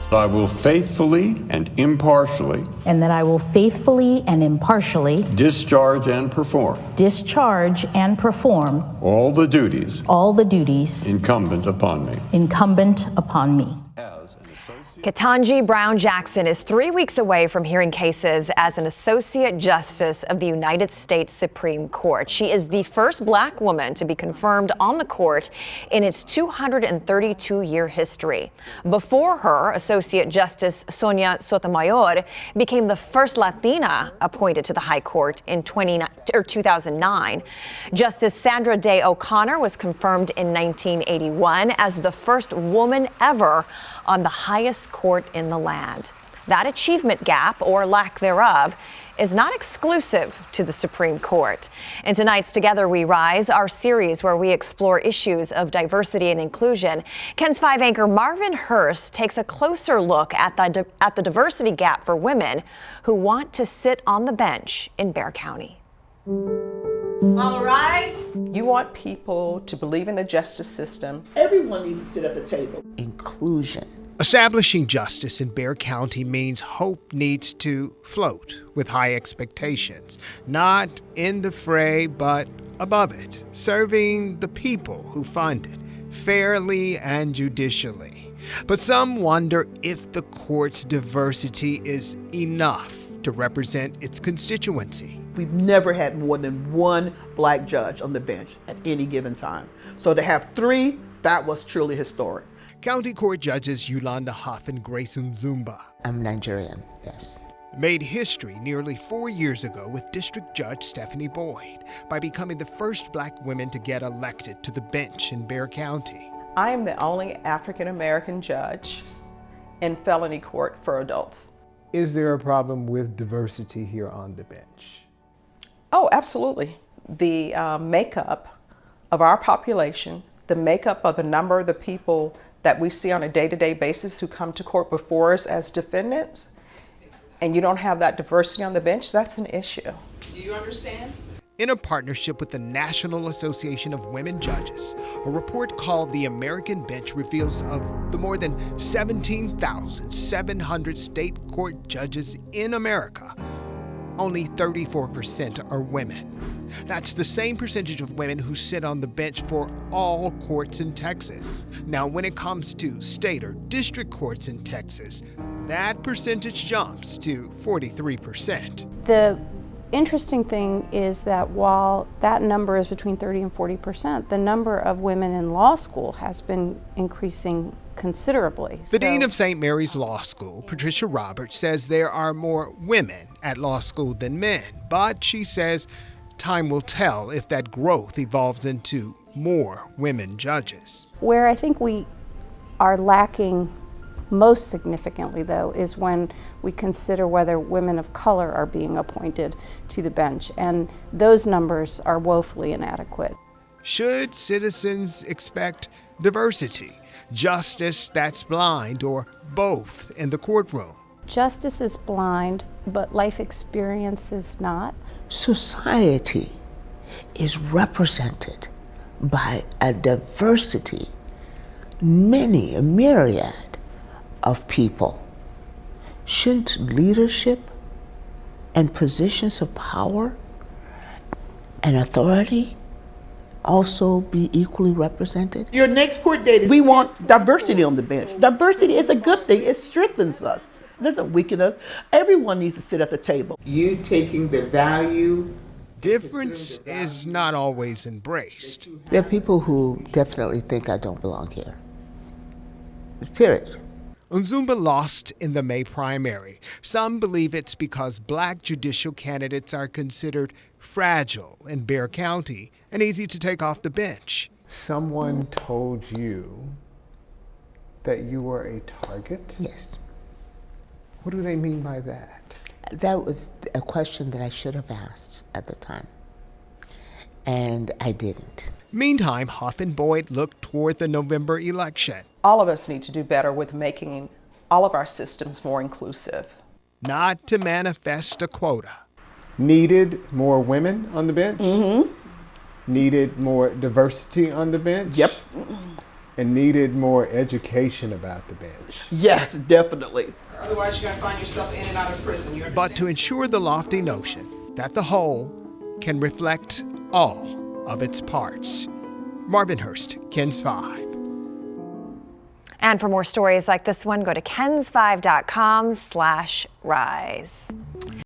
I will faithfully and impartially. And that I will faithfully and impartially. Discharge and perform. Discharge and perform. All the duties. All the duties. Incumbent upon me. Incumbent upon me. Ketanji Brown Jackson is 3 weeks away from hearing cases as an Associate Justice of the United States Supreme Court. She is the first Black woman to be confirmed on the court in its 232-year history. Before her, Associate Justice Sonia Sotomayor became the first Latina appointed to the High Court in 2009. Justice Sandra Day O'Connor was confirmed in 1981 as the first woman ever on the highest court in the land. That achievement gap, or lack thereof, is not exclusive to the Supreme Court. In tonight's Together We Rise, our series where we explore issues of diversity and inclusion, KENS 5 anchor Marvin Hurst takes a closer look at the diversity gap for women who want to sit on the bench in Bexar County. All right. You want people to believe in the justice system. Everyone needs to sit at the table. Inclusion. Establishing justice in Bexar County means hope needs to float with high expectations, not in the fray, but above it, serving the people who fund it fairly and judicially. But some wonder if the court's diversity is enough to represent its constituency. We've never had more than one Black judge on the bench at any given time. So to have 3, that was truly historic. County Court Judges Yolanda Huff and Grace Nzumba. I'm Nigerian, yes. Made history nearly 4 years ago with District Judge Stephanie Boyd by becoming the first Black woman to get elected to the bench in Bexar County. I am the only African American judge in felony court for adults. Is there a problem with diversity here on the bench? Oh, absolutely. The makeup of our population, the makeup of the number of the people that we see on a day-to-day basis who come to court before us as defendants, and you don't have that diversity on the bench, that's an issue. Do you understand? In a partnership with the National Association of Women Judges, a report called The American Bench reveals of the more than 17,700 state court judges in America, only 34% are women. That's the same percentage of women who sit on the bench for all courts in Texas. Now, when it comes to state or district courts in Texas, that percentage jumps to 43%. The interesting thing is that while that number is between 30 and 40%, the number of women in law school has been increasing considerably. The Dean of St. Mary's Law School, Patricia Roberts, says there are more women at law school than men, but she says time will tell if that growth evolves into more women judges. Where I think we are lacking most significantly, though, is when we consider whether women of color are being appointed to the bench, and those numbers are woefully inadequate. Should citizens expect diversity, justice that's blind, or both in the courtroom? Justice is blind, but life experience is not. Society is represented by a diversity, a myriad of people. Shouldn't leadership and positions of power and authority also be equally represented? Your next court date is... We want diversity on the bench. Diversity is a good thing. It strengthens us. It doesn't weaken us. Everyone needs to sit at the table. You taking the value... Difference is not always embraced. There are people who definitely think I don't belong here. Period. Nzumba lost in the May primary. Some believe it's because Black judicial candidates are considered fragile in Bexar County and easy to take off the bench. Someone told you that you were a target? Yes. What do they mean by that? That was a question that I should have asked at the time, and I didn't. Meantime, Huff and Boyd look toward the November election. All of us need to do better with making all of our systems more inclusive. Not to manifest a quota. Needed more women on the bench? Mm-hmm. Needed more diversity on the bench? Yep. and needed more education about the bench. Yes, definitely. Otherwise, you're going to find yourself in and out of prison. You But to ensure the lofty notion that the whole can reflect all of its parts. Marvin Hurst, KENS 5. And for more stories like this one, go to kens5.com/rise.